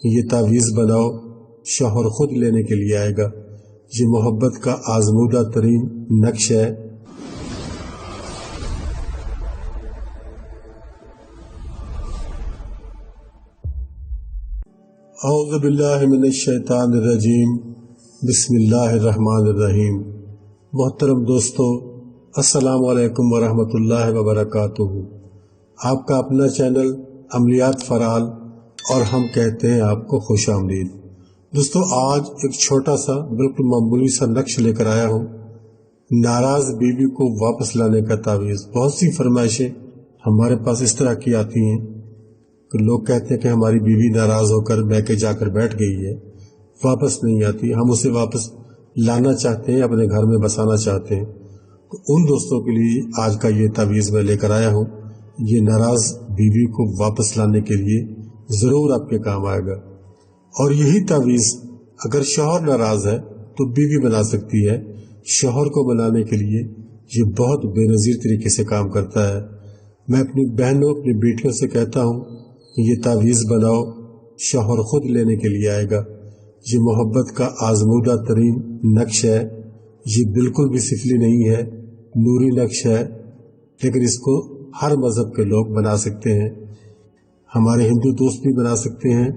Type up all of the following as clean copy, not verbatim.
یہ तावीज़ बनाओ, शौहर खुद लेने के लिए आएगा। ये मोहब्बत का आजमूदा तरीन नक्श है। औज़ु बिल्लाहि मिनश शैतानिर रजीम, बिस्मिल्लाहिर रहमानिर रहीम। मोहतरम दोस्तों, अस्सलामु अलैकुम व रहमतुल्लाहि व बरकातुहू। आपका अपना चैनल अमलियात फराल और हम कहते हैं आपको खुश आमदीद। दोस्तों, आज एक छोटा सा बिल्कुल मामूली सा नक्श लेकर आया हूँ, नाराज बीवी को वापस लाने का तावीज़। बहुत सी फरमाइशें हमारे पास इस तरह की आती हैं कि लोग कहते हैं कि हमारी बीवी नाराज होकर मैके जाकर बैठ गई है, वापस नहीं आती, हम उसे वापस लाना चाहते हैं, अपने घर में बसाना चाहते हैं। तो उन दोस्तों के लिए आज का ये तावीज़ मैं लेकर आया हूँ। ये नाराज बीवी को वापस लाने के लिए ज़रूर आपके काम आएगा। और यही तावीज़ अगर शौहर नाराज़ है तो बीवी बना सकती है। शौहर को बनाने के लिए ये बहुत बेनज़ीर तरीके से काम करता है। मैं अपनी बहनों, अपनी बेटियों से कहता हूँ कि ये तावीज़ बनाओ, शौहर खुद लेने के लिए आएगा। ये मोहब्बत का आजमूदा तरीन नक्श है। ये बिल्कुल भी सिफली नहीं है, नूरी नक्श है, लेकिन इसको हर मज़हब के लोग बना सकते हैं। हमारे हिंदू दोस्त भी बना सकते हैं,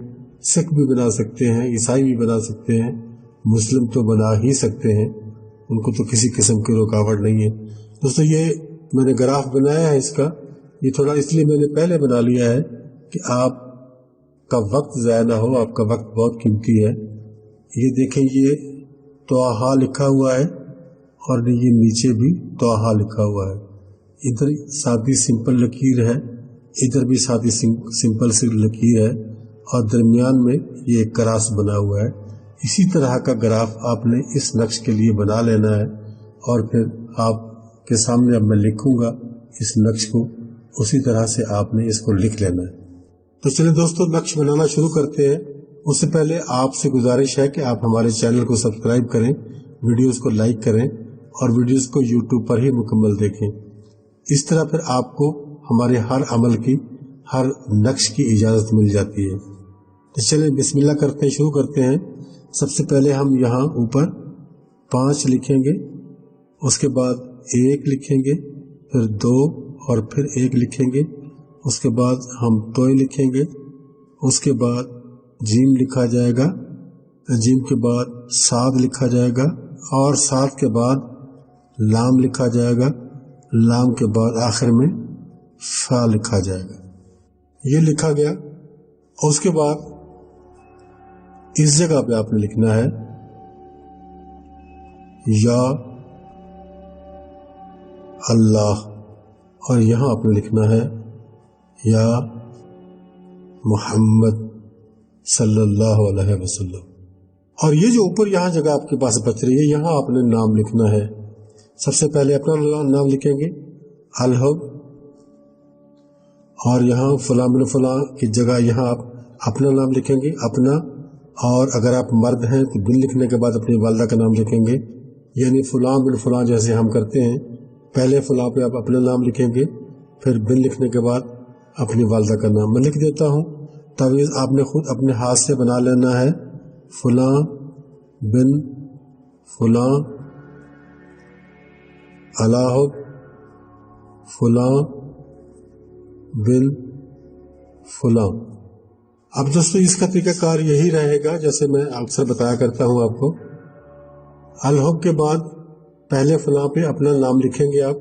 सिख भी बना सकते हैं, ईसाई भी बना सकते हैं, मुस्लिम तो बना ही सकते हैं, उनको तो किसी किस्म की रुकावट नहीं है। दोस्तों, ये मैंने ग्राफ बनाया है इसका, ये थोड़ा इसलिए मैंने पहले बना लिया है कि आपका वक्त ज़ाया ना हो, आपका वक्त बहुत कीमती है। ये देखें, ये तोहा लिखा हुआ है और ये नीचे भी तोहा लिखा हुआ है। इधर सादी सिंपल लकीर है, इधर भी सादी सिंपल सी लकीर है और दरमियान में ये एक क्रॉस बना हुआ है। इसी तरह का ग्राफ आपने इस नक्श के लिए बना लेना है और फिर आपके सामने अब मैं लिखूंगा इस नक्श को, उसी तरह से आपने इसको लिख लेना है। तो चलिए दोस्तों, नक्श बनाना शुरू करते हैं। उससे पहले आपसे गुजारिश है कि आप हमारे चैनल को सब्सक्राइब करें, वीडियोस को लाइक करें और वीडियोस को यूट्यूब पर ही मुकम्मल देखें। इस तरह फिर आपको हमारे हर अमल की, हर नक्श की इजाज़त मिल जाती है। तो चलिए बिस्मिल्लाह करते हैं, शुरू करते हैं। सबसे पहले हम यहाँ ऊपर 5 लिखेंगे, उसके बाद 1 लिखेंगे, फिर 2 और फिर 1 लिखेंगे, उसके बाद हम तोय लिखेंगे, उसके बाद जीम लिखा जाएगा, जीम के बाद साद लिखा जाएगा और साद के बाद लाम लिखा जाएगा, लाम के बाद आखिर में फा लिखा जाएगा। ये लिखा गया और उसके बाद इस जगह पे आपने लिखना है या अल्लाह और यहाँ आपने लिखना है या मोहम्मद सल्लल्लाहु अलैहि वसल्लम। और ये जो ऊपर यहाँ जगह आपके पास बच रही है, यहाँ आपने नाम लिखना है। सबसे पहले अपना नाम लिखेंगे अल-हब और यहाँ फलां बिन फलां की जगह यहाँ आप अपना नाम लिखेंगे, अपना। और अगर आप मर्द हैं तो बिन लिखने के बाद अपनी वालदा का नाम लिखेंगे, यानी फलां बिन फलां जैसे हम करते हैं। पहले फलां पे आप अपना नाम लिखेंगे, फिर बिन लिखने के बाद अपनी वालदा का नाम। मैं लिख देता हूँ, तावीज़ आपने खुद अपने हाथ से बना लेना है। फलां बिन फलां अलाहब फलां बिन फलां। अब दोस्तों, इसका तरीकाकार यही रहेगा जैसे मैं अक्सर बताया करता हूं आपको। अल-हब के बाद पहले फलां पे अपना नाम लिखेंगे आप,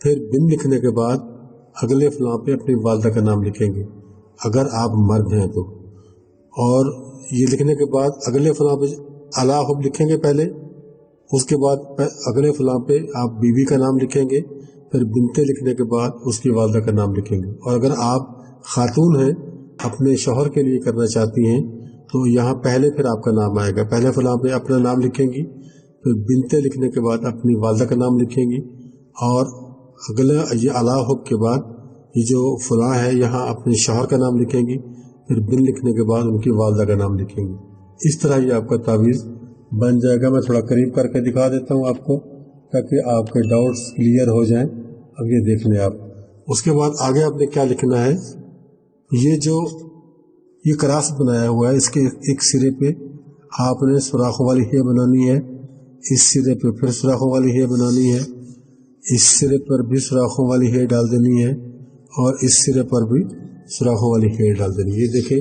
फिर बिन लिखने के बाद अगले फलां पे अपनी वालदा का नाम लिखेंगे अगर आप मर्द हैं तो। और ये लिखने के बाद अगले फलां पे अल-हब लिखेंगे पहले, उसके बाद अगले फलां पे आप बीवी का नाम लिखेंगे, फिर बिनते लिखने के बाद उसकी वालदा का नाम लिखेंगे। और अगर आप खातून हैं, अपने शौहर के लिए करना चाहती हैं, तो यहाँ पहले फिर आपका नाम आएगा। पहले फलां पे अपना नाम लिखेंगी, फिर बिनते लिखने के बाद अपनी वालदा का नाम लिखेंगी और अगला ये अल-हब के बाद ये जो फलां है यहाँ अपने शौहर का नाम लिखेंगी, फिर बिन लिखने के बाद उनकी वालदा का नाम लिखेंगे। इस तरह ये आपका तावीज़ बन जाएगा। मैं थोड़ा करीब करके दिखा देता हूँ आपको ताकि आपके डाउट्स क्लियर हो जाएं। अब ये देख लें आप। उसके बाद आगे आपने क्या लिखना है, ये जो ये क्रॉस बनाया हुआ है, इसके एक सिरे पे आपने सुराखों वाली हे बनानी है, इस सिरे पे फिर सुराखों वाली हे बनानी है, इस सिरे पर भी सुराखों वाली हे डाल देनी है और इस सिरे पर भी सुराखों वाली हे डाल देनी है। ये देखें,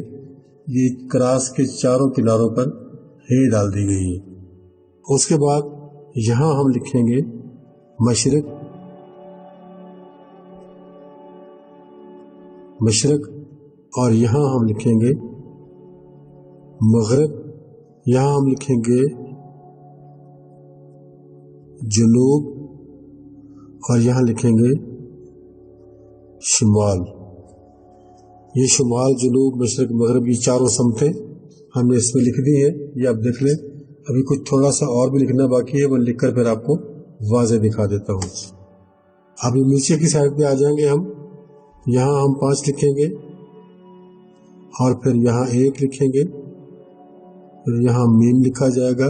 ये क्रॉस के चारों किनारों पर हे डाल दी गई है। उसके बाद यहाँ हम लिखेंगे मशरिक, मशरिक, और यहाँ हम लिखेंगे मगरिब, यहाँ हम लिखेंगे जुनूब और यहाँ लिखेंगे शुमाल। ये शुमाल, जुनूब, मशरिक, मगरिब, ये चारों समतें हमने इसमें लिख दी है। ये आप देख लें। अभी कुछ थोड़ा सा और भी लिखना बाकी है, वो लिखकर फिर आपको वाज़े दिखा देता हूँ। अभी नीचे की साइड पे आ जाएंगे हम। यहाँ हम 5 लिखेंगे और फिर यहाँ 1 लिखेंगे, फिर यहाँ मीम लिखा जाएगा,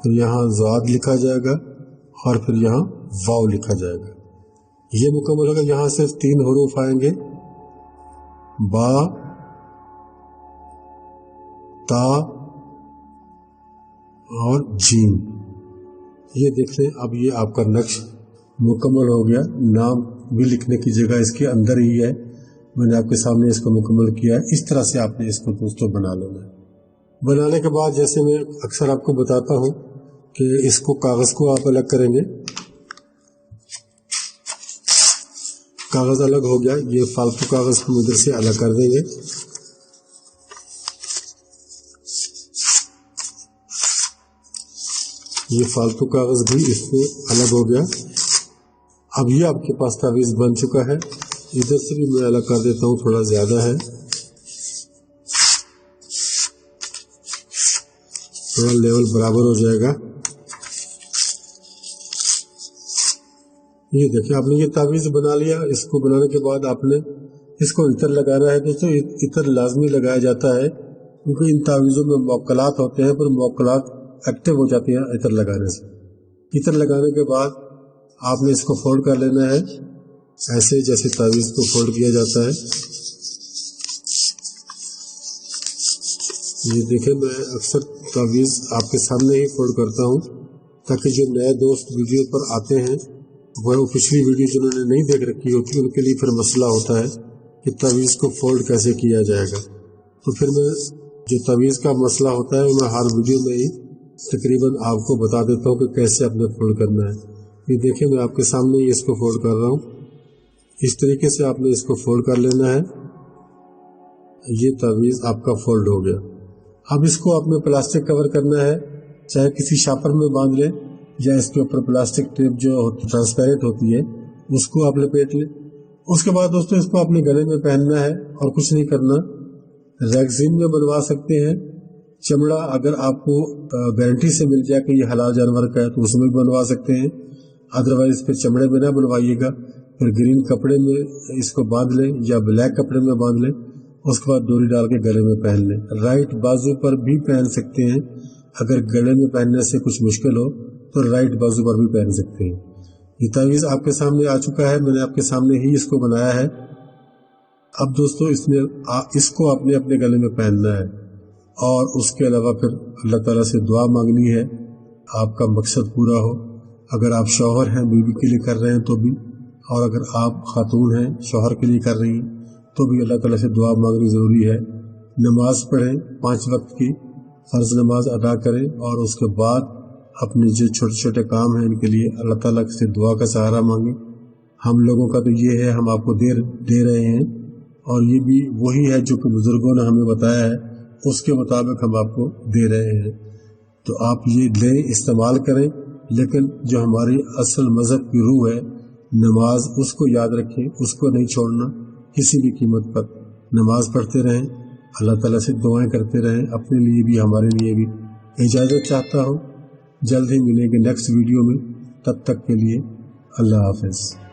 फिर यहाँ ज़ाद लिखा जाएगा और फिर यहाँ वाव लिखा जाएगा। ये मुकम्मल होगा। यहाँ सिर्फ 3 हरूफ आएंगे, बा, ता और जीम। ये देख लें। अब ये आपका नक्श मुकम्मल हो गया। नाम भी लिखने की जगह इसके अंदर ही है। मैंने आपके सामने इसको मुकम्मल किया है। इस तरह से आपने इसको दोस्तों बना लेना है। बनाने के बाद जैसे मैं अक्सर आपको बताता हूँ कि इसको कागज़ को आप अलग करेंगे। कागज़ अलग हो गया, ये फालतू कागज़ हम इधर से अलग कर देंगे। ये फालतू कागज़ भी इससे अलग हो गया। अब ये आपके पास तावीज़ बन चुका है। इधर से भी मैं अलग कर देता हूँ, थोड़ा ज़्यादा है, थोड़ा लेवल बराबर हो जाएगा। ये देखिए, आपने ये तावीज़ बना लिया। इसको बनाने के बाद आपने इसको इतर लगाना है। दोस्तों, इतर लाजमी लगाया जाता है क्योंकि इन तावीज़ों में मौक्कलात होते हैं, पर मौक्कलात एक्टिव हो जाती है इतर लगाने से। इतर लगाने के बाद आपने इसको फोल्ड कर लेना है, ऐसे जैसे तावीज़ को फोल्ड किया जाता है। ये देखें, मैं अक्सर तावीज़ आपके सामने ही फोल्ड करता हूँ ताकि जो नए दोस्त वीडियो पर आते हैं वो पिछली वीडियो जिन्होंने नहीं देख रखी होती उनके लिए फिर मसला होता है कि तावीज़ को फोल्ड कैसे किया जाएगा। तो फिर मैं जो तावीज़ का मसला होता है मैं हर वीडियो में ही तकरीबन आपको बता देता हूँ कि कैसे आपने फोल्ड करना है। ये देखिए, मैं आपके सामने ही इसको फोल्ड कर रहा हूँ। इस तरीके से आपने इसको फोल्ड कर लेना है। ये तावीज़ आपका फोल्ड हो गया। अब इसको आपने प्लास्टिक कवर करना है, चाहे किसी शापर में बांध लें या इसके ऊपर प्लास्टिक टेप जो ट्रांसपेरेंट होती है उसको आप लपेट लें। उसके बाद दोस्तों इसको अपने गले में पहनना है और कुछ नहीं करना। रैगजीन में बनवा सकते हैं। चमड़ा अगर आपको गारंटी से मिल जाए कि ये हलाल जानवर का है तो उसमें भी बनवा सकते हैं। अदरवाइज फिर चमड़े में ना बनवाइएगा, फिर ग्रीन कपड़े में इसको बांध लें या ब्लैक कपड़े में बांध लें। उसके बाद डोरी डाल के गले में पहन लें। राइट बाजू पर भी पहन सकते हैं। अगर गले में पहनने से कुछ मुश्किल हो तो राइट बाजू पर भी पहन सकते हैं। ये तावीज़ आपके सामने आ चुका है। मैंने आपके सामने ही इसको बनाया है। अब दोस्तों इसको आपने अपने गले में पहनना है और उसके अलावा फिर अल्लाह ताला से दुआ मांगनी है, आपका मकसद पूरा हो। अगर आप शौहर हैं, बीवी के लिए कर रहे हैं तो भी, और अगर आप खातून हैं, शौहर के लिए कर रही हैं तो भी अल्लाह ताला से दुआ मांगनी ज़रूरी है। नमाज पढ़ें, 5 वक्त की फ़र्ज़ नमाज अदा करें और उसके बाद अपने जो छोटे छोटे काम हैं इनके लिए अल्लाह ताला से दुआ का सहारा मांगें। हम लोगों का तो ये है, हम आपको दे रहे हैं और ये भी वही है जो कि बुज़ुर्गों ने हमें बताया है, उसके मुताबिक हम आपको दे रहे हैं। तो आप ये लें, इस्तेमाल करें, लेकिन जो हमारी असल मज़हब की रूह है नमाज, उसको याद रखें, उसको नहीं छोड़ना किसी भी कीमत पर। नमाज पढ़ते रहें, अल्लाह ताला से दुआएं करते रहें। अपने लिए भी हमारे लिए भी इजाज़त चाहता हूँ। जल्द ही मिलेंगे नेक्स्ट वीडियो में। तब तक के लिए अल्लाह हाफ़िज़।